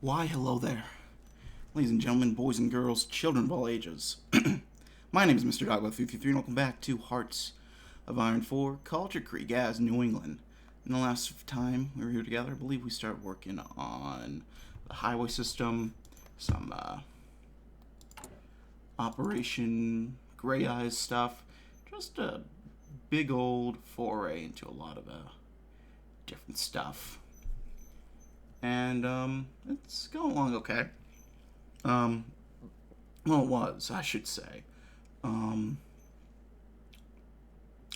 Why, hello there. Ladies and gentlemen, boys and girls, children of all ages. My name is Mr. Dogba333, and welcome back to Hearts of Iron 4, Kalterkrieg as New England. In the last time we were here together, I believe we started working on the highway system, some Operation Grey Eyes stuff, just a big old foray into a lot of different stuff. And it's going along okay. Well, it was, I should say. A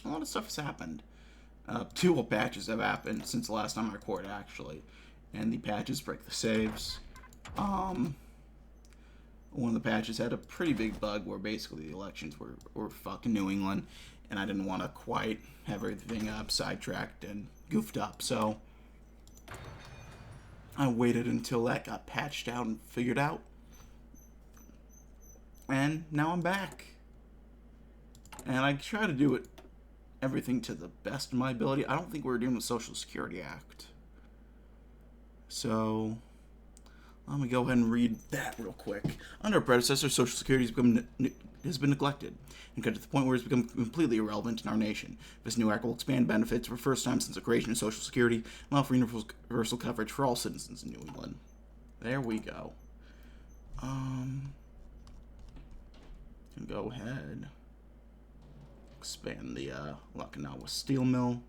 lot of stuff has happened. Two patches have happened since the last time I recorded, actually. And the patches break the saves. One of the patches had a pretty big bug where basically the elections were fucking New England. And I didn't want to quite have everything sidetracked and goofed up, so I waited until that got patched out and figured out. And now I'm back. And I try to do everything to the best of my ability. I don't think we're doing the Social Security Act. So let me go ahead and read that real quick. Under our predecessor, Social Security has been neglected and got to the point where it's become completely irrelevant in our nation. This new act will expand benefits for the first time since the creation of Social Security and allow for universal coverage for all citizens in New England. There we go. Can go ahead. Expand the Lucknow steel mill.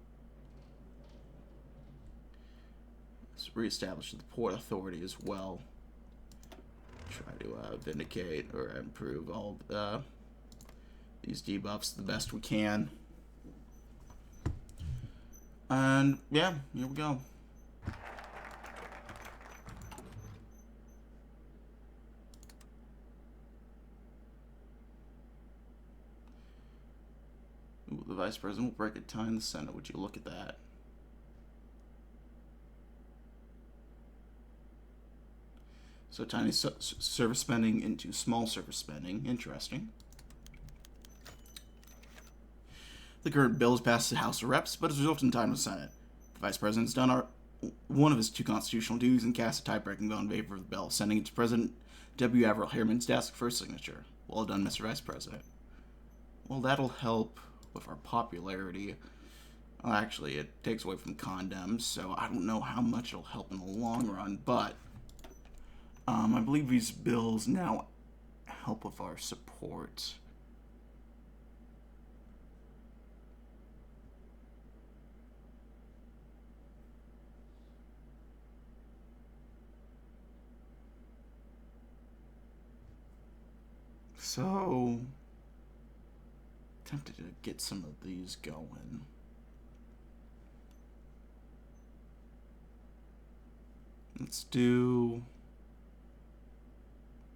Let's reestablish the Port Authority as well. Try to vindicate or improve all these debuffs the best we can. And yeah, here we go. Ooh, the Vice President will break a tie in the Senate. Would you look at that? So tiny service spending into small service spending. Interesting. The current bill has passed the House of Reps, but has resulted in time in the Senate. The Vice President's done one of his two constitutional duties and cast a tie-breaking vote in favor of the bill, sending it to President W. Averill Harriman's desk for his signature. Well done, Mr. Vice President. Well, that'll help with our popularity. Well, actually, it takes away from condoms, so I don't know how much it'll help in the long run, but I believe these bills now help with our support. So, tempted to get some of these going.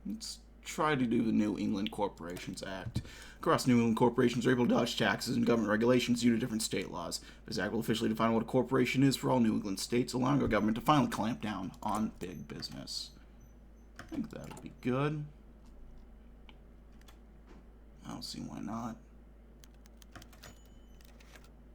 Let's try to do the New England Corporations Act. Across New England, corporations are able to dodge taxes and government regulations due to different state laws. This act will officially define what a corporation is for all New England states, allowing our government to finally clamp down on big business. I think that'll be good. I don't see why not.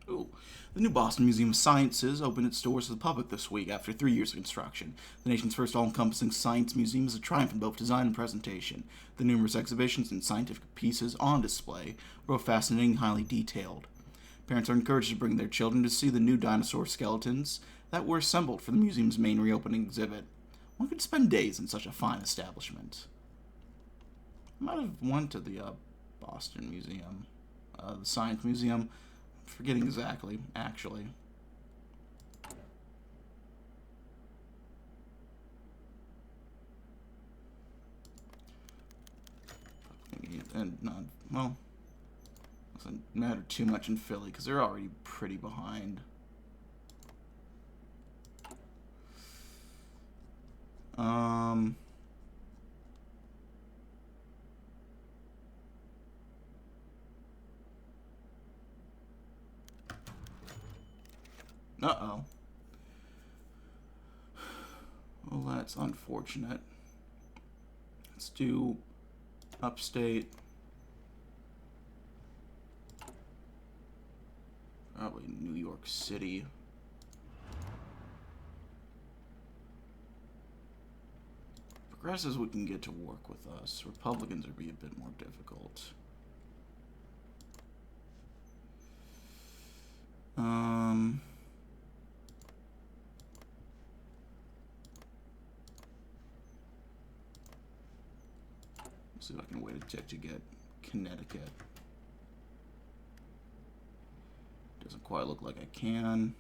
Ooh. The new Boston Museum of Sciences opened its doors to the public this week after 3 years of construction. The nation's first all-encompassing science museum is a triumph in both design and presentation. The numerous exhibitions and scientific pieces on display are both fascinating and highly detailed. Parents are encouraged to bring their children to see the new dinosaur skeletons that were assembled for the museum's main reopening exhibit. One could spend days in such a fine establishment. I might have went to the Boston Museum, the Science Museum. Forgetting exactly, actually. And not, well, doesn't matter too much in Philly because they're already pretty behind. Uh-oh. Well, that's unfortunate. Let's do upstate. Probably New York City. Progressives we can get to work with us. Republicans would be a bit more difficult. Let's see if I can wait a tick to get Connecticut. Doesn't quite look like I can.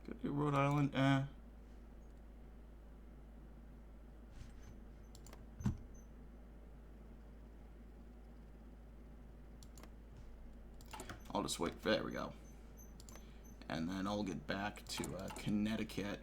Could be Rhode Island. I'll just wait. There we go. And then I'll get back to Connecticut.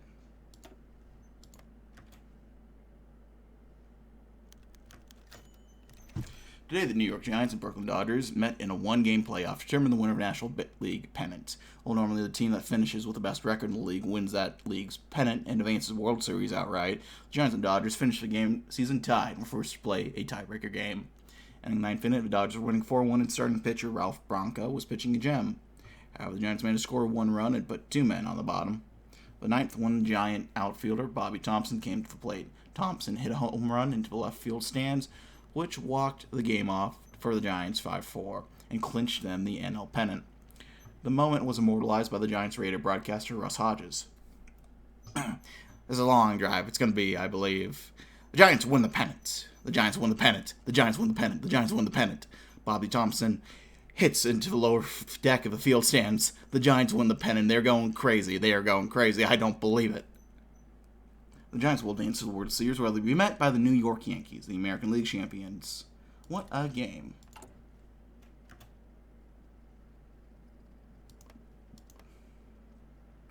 Today, the New York Giants and Brooklyn Dodgers met in a one-game playoff to determine the winner of National League pennant. Well, normally the team that finishes with the best record in the league wins that league's pennant and advances the World Series outright. The Giants and Dodgers finished the game season tied and were forced to play a tiebreaker game. And in the ninth inning, the Dodgers were winning 4-1, and starting pitcher Ralph Branca was pitching a gem. However, the Giants managed to score one run and put two men on the bottom. The ninth, one Giant outfielder, Bobby Thompson, came to the plate. Thompson hit a home run into the left field stands, which walked the game off for the Giants 5-4 and clinched them the NL pennant. The moment was immortalized by the Giants' radio broadcaster Russ Hodges. This is a long drive. It's going to be, I believe, the Giants win the pennant. The Giants won the pennant. The Giants won the pennant. The Giants won the pennant. Bobby Thompson hits into the lower deck of the field stands. The Giants win the pennant. They're going crazy. They are going crazy. I don't believe it. The Giants will advance to the World Series, where they'll be met by the New York Yankees, the American League champions. What a game.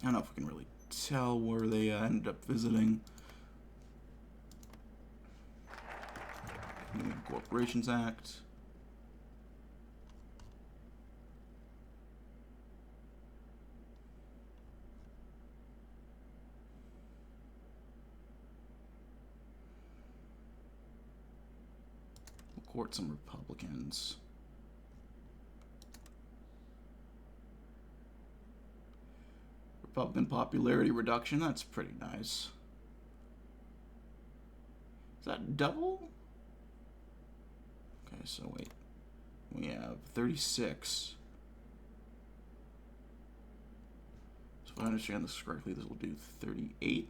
I don't know if we can really tell where they ended up visiting. Corporations Act. We'll court some Republicans. Republican popularity reduction, that's pretty nice. Is that double? Okay, so wait. We have 36. So if I understand this correctly, this will do 38.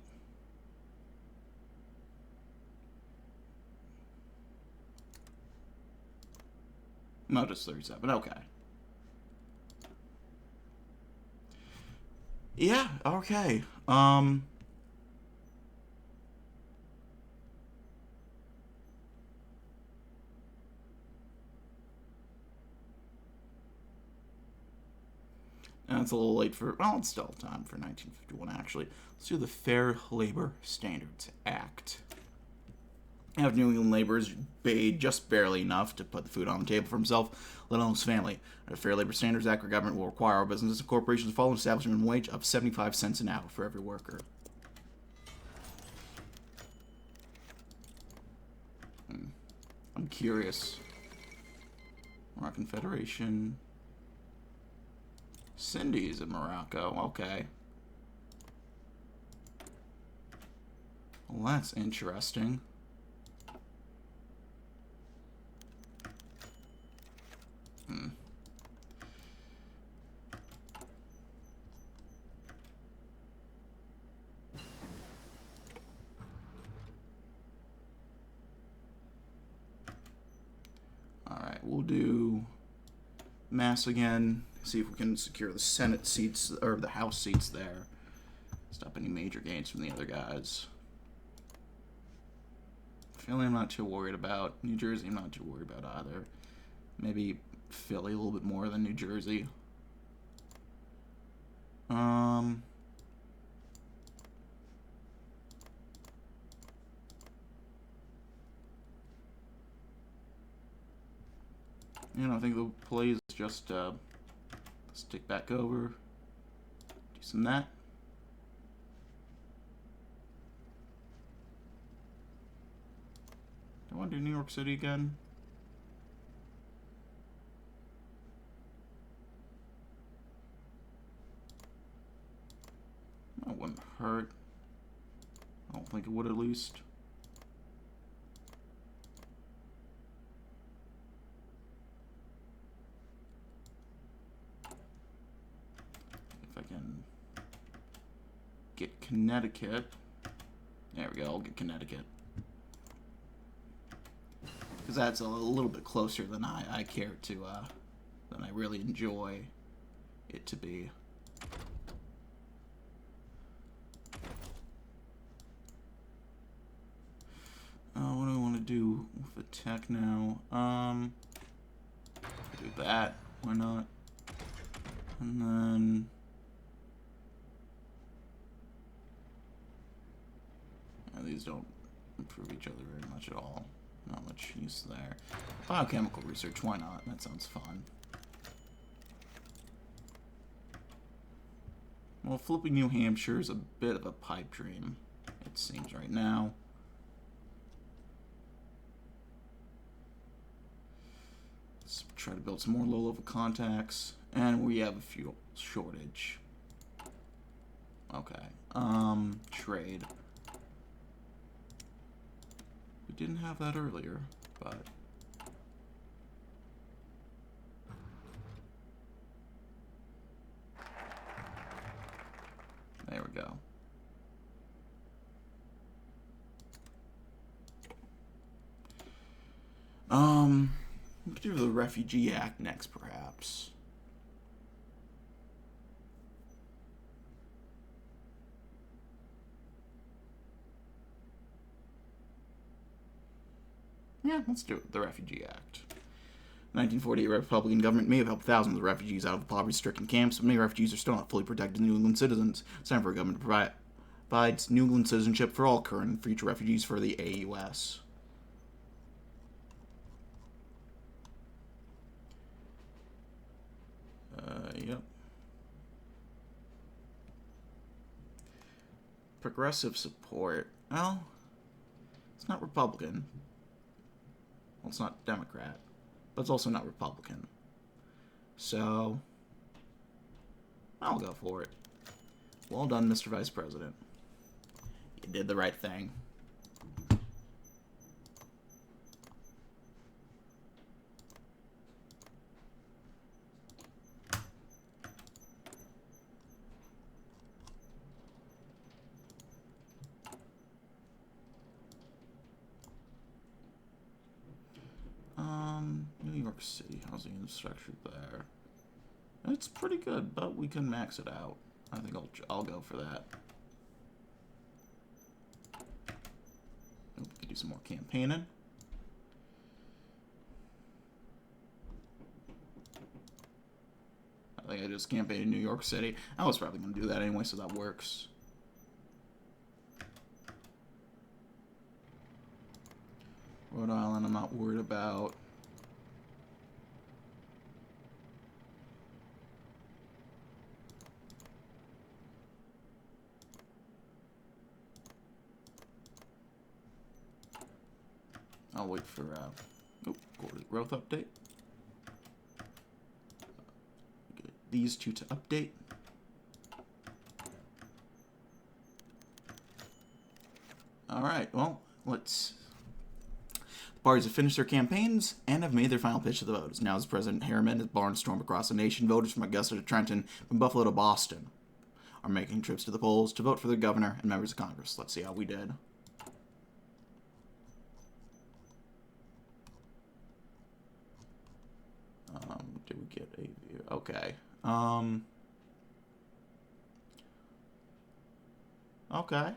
No, just 37. Okay. Yeah, okay. And it's a little late for, well, it's still time for 1951, actually. Let's do the Fair Labor Standards Act. Have New England laborers paid just barely enough to put the food on the table for himself, let alone his family. Under the Fair Labor Standards Act, our government will require our businesses and corporations to follow an establishment wage of 75 cents an hour for every worker. I'm curious. Moroccan Federation. Cindy's in Morocco. Okay. Well, that's interesting. Alright, we'll do Mass again. See if we can secure the Senate seats, or the House seats there. Stop any major gains from the other guys. Philly I'm not too worried about. New Jersey I'm not too worried about either. Maybe Philly a little bit more than New Jersey. You know, I think the play is just stick back over, do some that. do New York City again? That wouldn't hurt. I don't think it would, at least. If I can get Connecticut. There we go, I'll get Connecticut. Because that's a little bit closer than I care to, than I really enjoy it to be. What do I want to do with the tech now? Do that. Why not? And then... these don't improve each other very much at all. Not much use there. Biochemical research, why not? That sounds fun. Well, flipping New Hampshire is a bit of a pipe dream, it seems right now. Let's try to build some more low-level contacts. And we have a fuel shortage. Okay. Trade. We didn't have that earlier, but... there we go. We could do the Refugee Act next, perhaps. Yeah, let's do it. The Refugee Act. 1948 Republican government may have helped thousands of refugees out of poverty-stricken camps, but many refugees are still not fully protected New England citizens. It's time for a government to provide New England citizenship for all current and future refugees for the AUS. Yep. Progressive support. Well, it's not Republican. Well, it's not Democrat. But it's also not Republican. So, I'll go for it. Well done, Mr. Vice President. You did the right thing. New York City housing infrastructure there. It's pretty good, but we can max it out. I think I'll go for that. We can do some more campaigning. I think I just campaigned in New York City. I was probably going to do that anyway, so that works. Rhode Island, I'm not worried about. I'll wait for quarterly growth update. Get these two to update. Alright, well, let's... The parties have finished their campaigns and have made their final pitch to the voters. Now, as President Harriman has barnstormed across the nation, voters from Augusta to Trenton, from Buffalo to Boston, are making trips to the polls to vote for their governor and members of Congress. Let's see how we did. Did we get a view? Okay. Okay.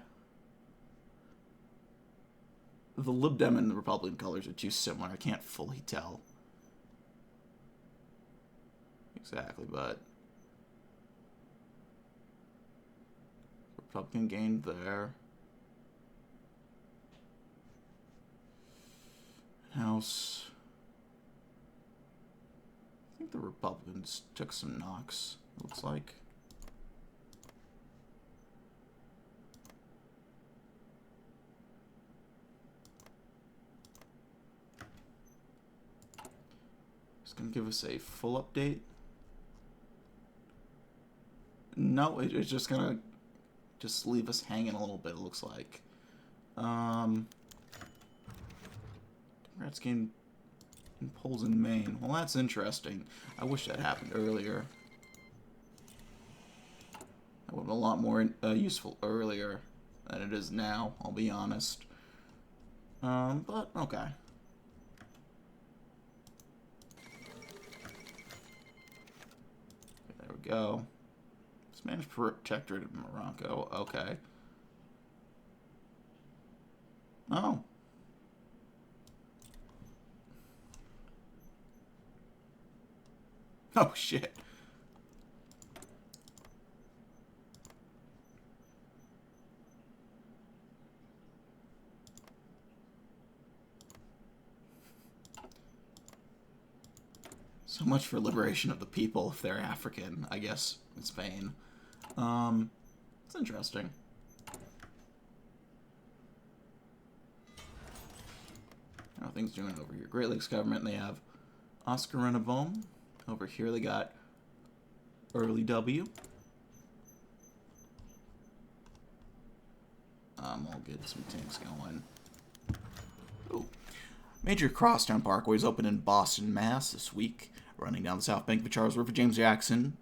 The Lib Dem and the Republican colors are too similar. I can't fully tell. Exactly, but... Republican gained there. House... I think the Republicans took some knocks, looks like. It's going to give us a full update. No, it's just going to just leave us hanging a little bit, it looks like. Democrats gained polls in Maine. Well, that's interesting. I wish that happened earlier. That would have been a lot more useful earlier than it is now, I'll be honest. But, okay. There we go. Spanish Protectorate of Morocco. Okay. Oh. Oh, shit. So much for liberation of the people if they're African, I guess, in Spain. It's interesting. How are things doing over here? Great Lakes government, they have Oscar Renabome. Over here they got Early W. I'll get some tanks going. Ooh. Major crosstown parkways open in Boston, Mass. this week. Running down the south bank of the Charles River, James Jackson,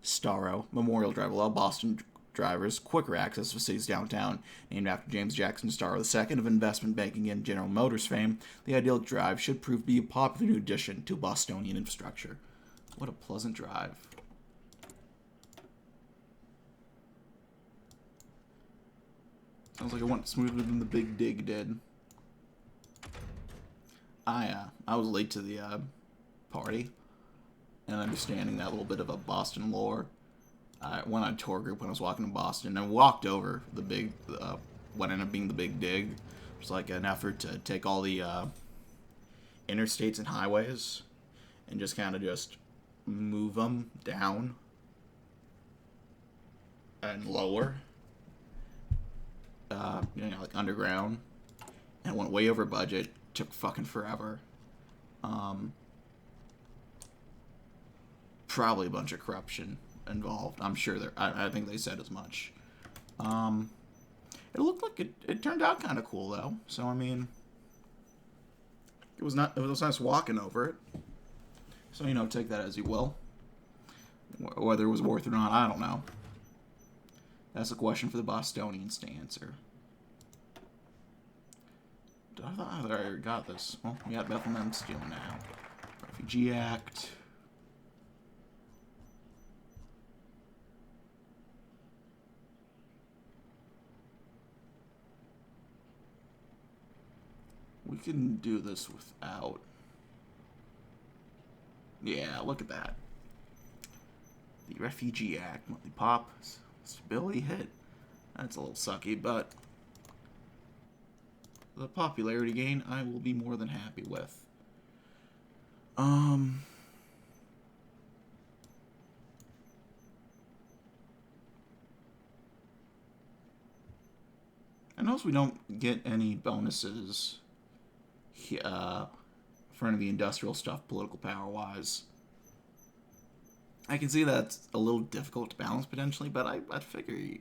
Starro, Memorial Drive allow Boston drivers quicker access to the city's downtown. Named after James Jackson Starro II of investment banking and General Motors fame, the ideal drive should prove to be a popular new addition to Bostonian infrastructure. What a pleasant drive. Sounds like it went smoother than the Big Dig did. I was late to the party, and understanding that little bit of a Boston lore. I went on a tour group when I was walking to Boston, and walked over the big, what ended up being the Big Dig. It was like an effort to take all the interstates and highways and just kind of just move them down and lower, like underground, and it went way over budget. Took fucking forever. Probably a bunch of corruption involved. I'm sure there. I think they said as much. It looked like it turned out kind of cool though. So I mean, it was nice walking over it. So take that as you will. Whether it was worth it or not, I don't know. That's a question for the Bostonians to answer. I thought I already got this. Well, we got Bethlehem Steel now. Refugee Act. We can do this without. Yeah, look at that. The Refugee Act, monthly pop, stability hit. That's a little sucky, but the popularity gain I will be more than happy with. I notice we don't get any bonuses for any of the industrial stuff, political power-wise. I can see that's a little difficult to balance potentially, but I'd figure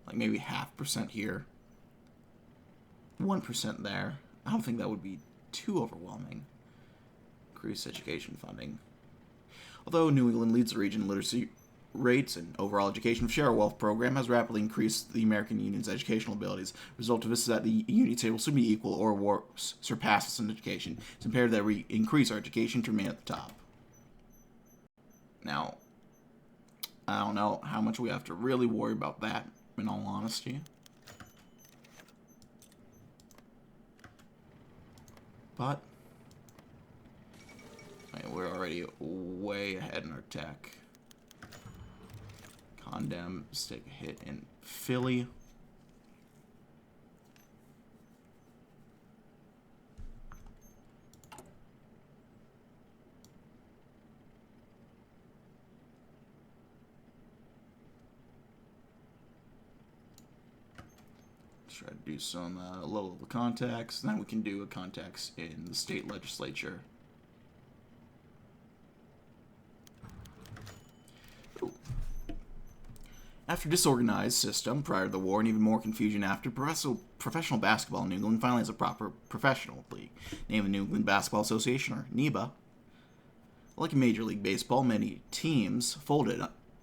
like maybe 0.5% here, 1% there. I don't think that would be too overwhelming. Increase education funding. Although New England leads the region in literacy rates and overall education, the Share Our Wealth program has rapidly increased the American Union's educational abilities. The result of this is that the Union table should be equal or worse, surpass us in education. It's imperative that we increase our education to remain at the top. Now, I don't know how much we have to really worry about that, in all honesty. But we're already way ahead in our tech. Condemns take a hit in Philly. Try to do some local contacts. Then we can do a contacts in the state legislature. After disorganized system prior to the war and even more confusion after, professional basketball in New England finally has a proper professional league, named the New England Basketball Association, or NEBA. Like Major League Baseball, many teams folded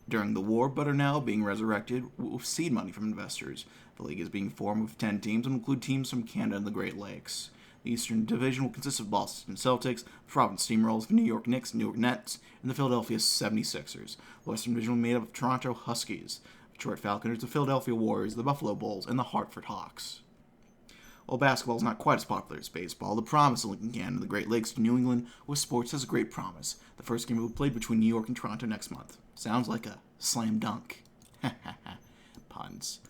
during the war but are now being resurrected with seed money from investors. The league is being formed with 10 teams and will include teams from Canada and the Great Lakes. The Eastern Division will consist of Boston Celtics, the Providence Steamrollers, the New York Knicks, New York Nets, and the Philadelphia 76ers. The Western Division will be made up of Toronto Huskies, the Detroit Falconers, the Philadelphia Warriors, the Buffalo Bulls, and the Hartford Hawks. While basketball is not quite as popular as baseball, the promise of linking Canada and the Great Lakes to New England with sports has a great promise. The first game will be played between New York and Toronto next month. Sounds like a slam dunk. Puns.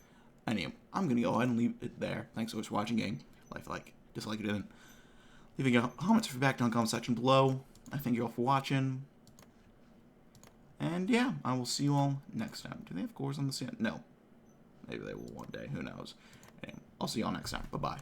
Anyway, I'm going to go ahead and leave it there. Thanks so much for watching, gang. Like, dislike it, didn't. Leaving your comments or feedback down in the comment section below. I thank you all for watching. And yeah, I will see you all next time. Do they have cores on the sand? No. Maybe they will one day. Who knows? Anyway, I'll see you all next time. Bye-bye.